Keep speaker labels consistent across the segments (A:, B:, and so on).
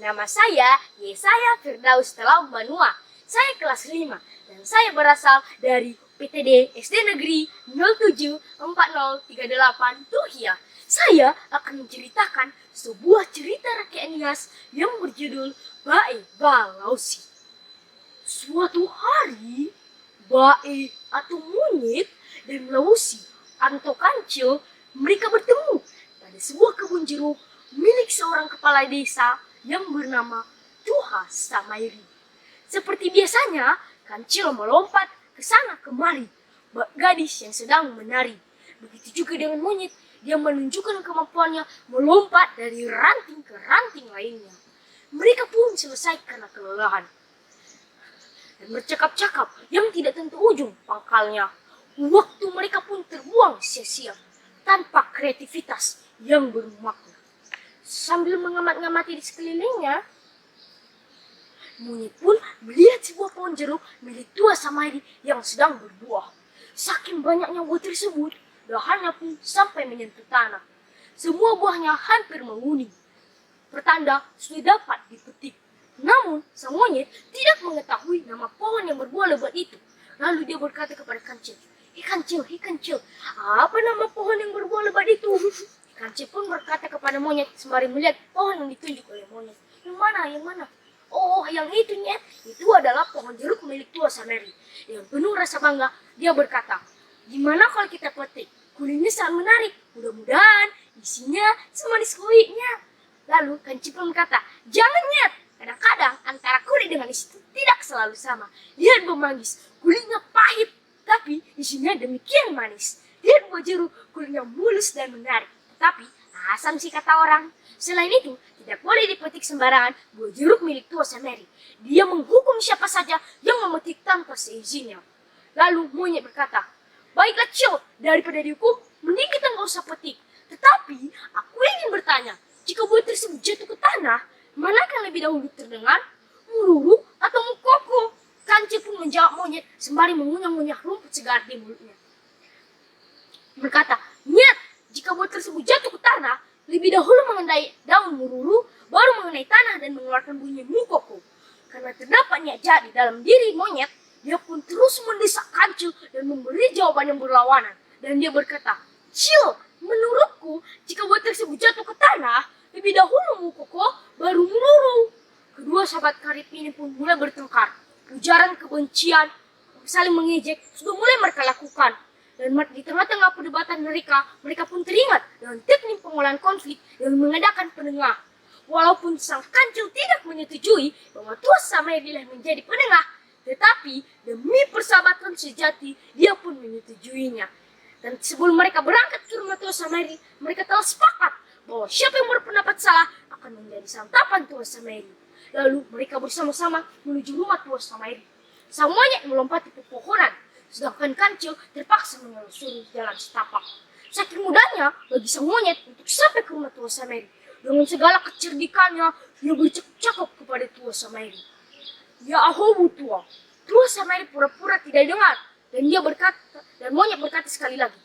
A: Nama saya Yesaya Firdaus Telau Manua. Saya kelas 5 dan saya berasal dari PTD SD Negeri 074038 Tuhia. Saya akan menceritakan sebuah cerita rakyat Nias yang berjudul Bae Balausi. Suatu hari, bae atau monyet dan lausi atau kancil mereka bertemu pada sebuah kebun jeruk milik seorang kepala desa yang bernama Tuha Samairi. Seperti biasanya, kancil melompat ke sana kemari, bak gadis yang sedang menari. Begitu juga dengan monyet yang menunjukkan kemampuannya melompat dari ranting ke ranting lainnya. Mereka pun selesai karena kelelahan dan bercakap-cakap yang tidak tentu ujung pangkalnya. Waktu mereka pun terbuang sia-sia tanpa kreativitas yang bermakna. Sambil mengamat-ngamati di sekelilingnya, monyet pun melihat sebuah pohon jeruk milik Tuha Samairi yang sedang berbuah. Saking banyaknya buah tersebut, dahannya pun sampai menyentuh tanah. Semua buahnya hampir menguning, pertanda sudah dapat dipetik. Namun, sang monyet tidak mengetahui nama pohon yang berbuah lebat itu. Lalu dia berkata kepada kancil, hei kancil, apa nama pohon yang berbuah lebat itu? Kancil pun berkata kepada monyet sembari melihat pohon yang ditunjuk oleh monyet. Yang mana? Oh, yang itu, Nyet. Itu adalah pohon jeruk milik Tuha Samairi. Dengan penuh rasa bangga, dia berkata, gimana kalau kita petik? Kulitnya sangat menarik. Mudah-mudahan isinya semanis kuitnya. Lalu kancil pun berkata, jangan, Nyet. Kadang-kadang antara kulit dengan isi itu tidak selalu sama. Lihat buah manggis, kulitnya pahit, tapi isinya demikian manis. Lihat buah jeruk, kulitnya mulus dan menarik, tapi asam sih kata orang. Selain itu, tidak boleh dipetik sembarangan buah jeruk milik Tuha Samairi. Dia menghukum siapa saja yang memetik tanpa seizinnya. Lalu monyet berkata, baiklah Cil, daripada dihukum, mending kita nggak usah petik. Tetapi aku ingin bertanya, jika buah tersebut jatuh ke tanah, manakah lebih dahulu terdengar, mururu atau mukoko? Kancil pun menjawab monyet sembari mengunyah-ngunyah rumput segar di mulutnya. Berkata, Nyet, jika buah tersebut jatuh ke tanah, lebih dahulu mengenai daun mururu, baru mengenai tanah dan mengeluarkan bunyi mukoko. Karena terdapat niat jahat di dalam diri monyet, dia pun terus mendesak kancil dan memberi jawaban yang berlawanan. Dan dia berkata, Cil, menurutku, jika buah tersebut jatuh ke tanah, lebih dahulu mukoko, baru mururu. Kedua sahabat karib ini pun mulai bertengkar. Ujaran kebencian, saling mengejek, sudah mulai mereka lakukan. Dan di tengah-tengah perdebatan mereka pun teringat dengan teknik pengolahan konflik yang mengadakan penengah. Walaupun sang kancil tidak menyetujui bahwa Tuha Samairi menjadi penengah, tetapi demi persahabatan sejati, dia pun menyetujuinya. Dan sebelum mereka berangkat ke rumah Tuha Samairi, mereka telah sepakat bahwa siapa yang berpendapat salah akan menjadi santapan Tuha Samairi. Lalu mereka bersama-sama menuju rumah Tuha Samairi. Sang monyet melompati pepohonan, sedangkan kancil terpaksa menelusuri jalan setapak. Saking mudahnya bagi sang monyet untuk sampai ke rumah Tuha Samairi. Dengan segala kecerdikannya, dia bercakap kepada Tuha Samairi. Ya ahobu Tuha. Tuha Samairi pura-pura tidak dengar, dan monyet berkata sekali lagi,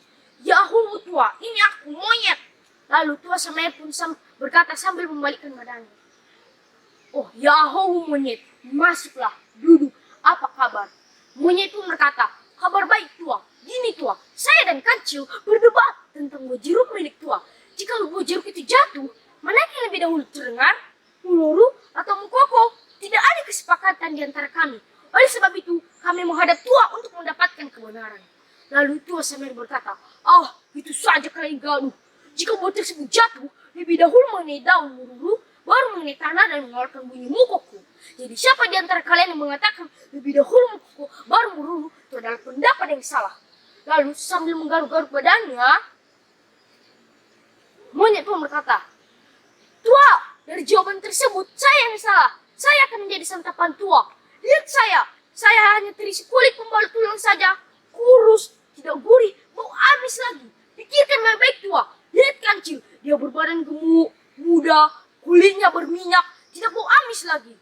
A: ya ahobu Tuha, ini aku monyet. Lalu Tuha Samairi pun berkata sambil membalikkan badannya, oh ya ahobu monyet, masuklah, duduk, apa kabar? Monyet pun berkata, kabar baik Tuha. Gini Tuha, saya dan kancil berdebat tentang buah jeruk milik Tuha. Jika buah jeruk itu jatuh, mana yang lebih dahulu terdengar, mururu atau mukoko? Tidak ada kesepakatan di antara kami. Oleh sebab itu, kami menghadap Tuha untuk mendapatkan kebenaran. Lalu Tuha Samairi berkata, itu saja kalian gaduh. Jika buah tersebut jatuh, lebih dahulu mengenai daun mururu, baru mengenai tanah dan mengeluarkan bunyi mukoko. Jadi siapa di antara kalian yang mengatakan lebih dahulu mukoko, baru mururu, itu adalah pendapat yang salah. Lalu sambil menggaruk-garuk badannya, monyet pun berkata, Tuha, dari jawaban tersebut saya yang salah. Saya akan menjadi santapan Tuha. Lihat saya hanya terisi kulit pembalut tulang saja, kurus, tidak gurih, bau amis lagi. Pikirkan baik-baik Tuha. Lihat kancil, dia berbadan gemuk, muda, kulitnya berminyak, tidak bau amis lagi.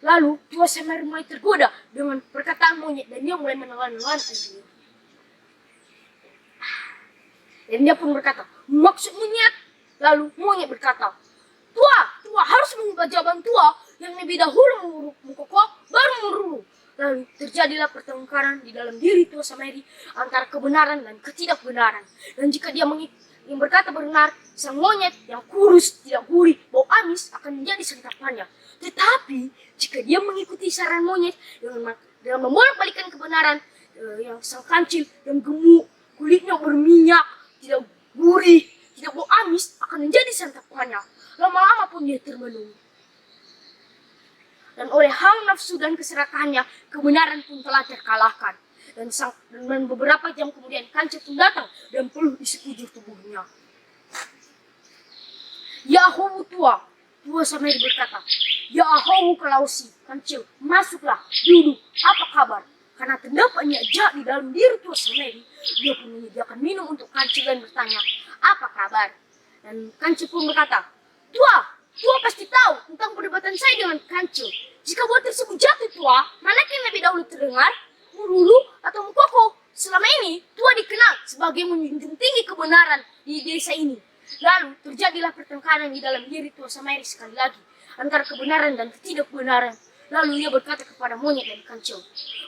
A: Lalu Tuha Samairi mulai tergoda dengan perkataan monyet dan dia mulai menelan-nelan air. Dan dia pun berkata, maksud monyet? Lalu monyet berkata, Tuha harus berupa jawaban tua yang lebih dahulu menguruk Mukoko baru meruru. Lalu terjadilah pertengkaran di dalam diri Tua Sameri antara kebenaran dan ketidakbenaran. Dan jika dia yang berkata benar, sang monyet yang kurus, tidak gurih, bau amis akan menjadi santapannya. Tetapi jika dia mengikuti saran monyet dengan membolak-balikan kebenaran, yang sang kancil yang gemuk, kulitnya berminyak, tidak gurih, tidak bau amis akan menjadi santapannya. Lama-lama pun dia termenung. Dan oleh hawa nafsu dan keserakahannya, kebenaran pun telah terkalahkan. Dan beberapa jam kemudian kancil pun datang dan peluh di sekujur tubuhnya. Ya Ahowu tua, Tua Sameri berkata, ya Ahowu Kelausi, kancil, masuklah, duduk, apa kabar? Karena terdapat niat jahat di dalam diri Tua Sameri, dia pun menyediakan minum untuk kancil dan bertanya, apa kabar? Dan kancil pun berkata, Tua pasti tahu tentang perdebatan saya dengan kancil. Jika buat tersebut jatuh Tua, manakah yang lebih dahulu terdengar? Mururu atau Mukoko? Selama ini Tua dikenal sebagai menjunjung tinggi kebenaran di desa ini. Lalu terjadilah pertengkaran di dalam diri Tua Sameri sekali lagi antara kebenaran dan ketidakbenaran. Lalu ia berkata kepada monyet dan kancil,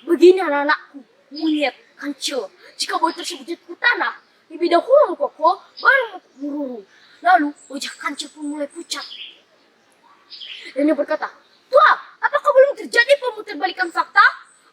A: begini anak-anakku, monyet, kancil, jika buat tersebut jatuh ke tanah, lebih dahulu Mukoko, baru Mururu. Lalu wajah kancil pun mulai pucat. Dan dia berkata, Tua, apakah belum terjadi pemutarbalikan fakta?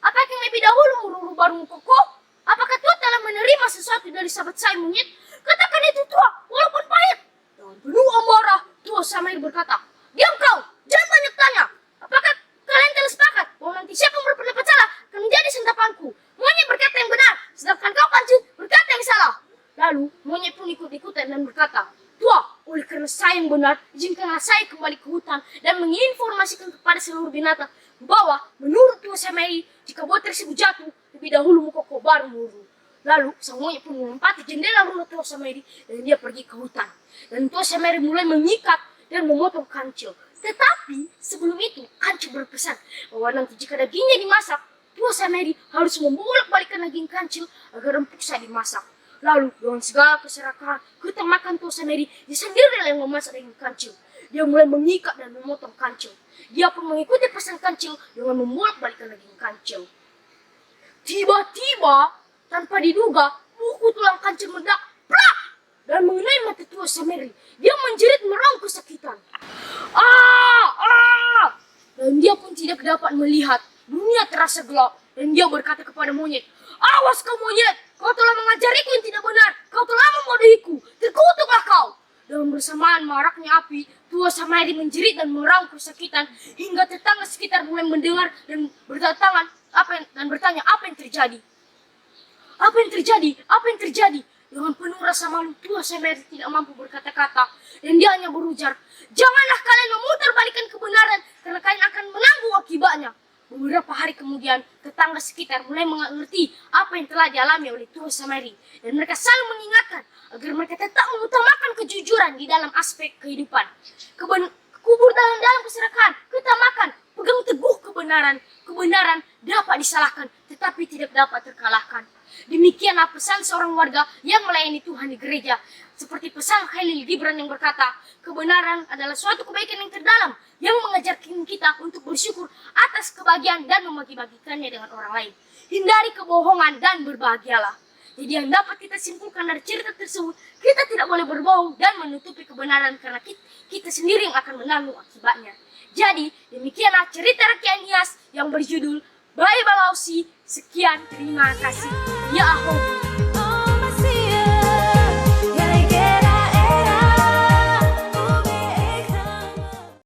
A: Apakah yang lebih dahulu Mururu baru Mukoko? Apakah Tua telah menerima sesuatu dari sahabat saya monyet? Katakan itu Tua, walaupun pahit. Dengan penuh amarah, Tua Sameri berkata, diam kau, jangan banyak tanya. Apakah kalian telah sepakat bahwa nanti siapa yang berpendapat salah akan menjadi santapanku? Monyet berkata yang benar, sedangkan kau kancil berkata yang salah. Lalu monyet pun ikut-ikutan dan berkata, Tua, oleh karena saya yang benar, izinkanlah saya kembali ke hutan dan menginformasikan kepada seluruh binatang bahwa menurut Tua Sameri, jika buat tersebut jatuh, lebih dahulu Mukoko baru Mururu. Lalu sang monyet pun melompat jendela rumah Tua Sameri dan dia pergi ke hutan. Dan Tua Sameri mulai mengikat dan memotong kancil. Tetapi sebelum itu kancil berpesan bahwa nanti jika dagingnya dimasak, Tua Sameri harus membolak-balikan daging kancil agar empuk saat dimasak. Lalu dengan segala keserakahan, ketamakan Tua Sameri, dia sendiri yang memasak daging kancil. Dia mulai mengikat dan memotong kancil. Dia pun mengikuti pesan kancil dengan membolak-balikan daging kancil. Tiba-tiba, tanpa diduga, buku tulang kancil meledak, plak! Dan mengenai mata Tua Sameri. Dia menjerit meraung kesakitan. Dan dia pun tidak dapat melihat. Dunia terasa gelap. Dan dia berkata kepada monyet, awas kau monyet, kau telah mengajariku yang tidak benar. Kau telah memodohiku, terkutuklah kau. Dengan bersamaan maraknya api, Tua Sameri menjerit dan meraung kesakitan hingga tetangga sekitar mulai mendengar dan berdatangan dan bertanya apa yang terjadi. Apa yang terjadi? Apa yang terjadi? Dengan penuh rasa malu, Tua Sameri tidak mampu berkata-kata dan dia hanya berujar, janganlah kalian memutarbalikkan kebenaran karena kalian akan menanggung akibatnya. Beberapa hari kemudian, tetangga sekitar mulai mengerti apa yang telah dialami oleh Tua Sameri dan mereka saling mengingatkan agar mereka tetap mengutamakan kejujuran di dalam aspek kehidupan. Kubur dalam keserakahan, ketamakan, pegang teguh kebenaran. Kebenaran dapat disalahkan, tetapi tidak dapat terkalahkan. Demikianlah pesan seorang warga yang melayani Tuhan di gereja. Seperti pesan Khalil Gibran yang berkata, kebenaran adalah suatu kebaikan yang terdalam yang mengajarkan kita untuk bersyukur atas kebahagiaan dan membagi-bagikannya dengan orang lain. Hindari kebohongan dan berbahagialah. Jadi yang dapat kita simpulkan dari cerita tersebut, kita tidak boleh berbohong dan menutupi kebenaran karena kita sendiri yang akan menanggung akibatnya. Jadi demikianlah cerita rakyat Nias yang berjudul Bayi Balausi. Sekian, terima kasih. Ya Ahowu.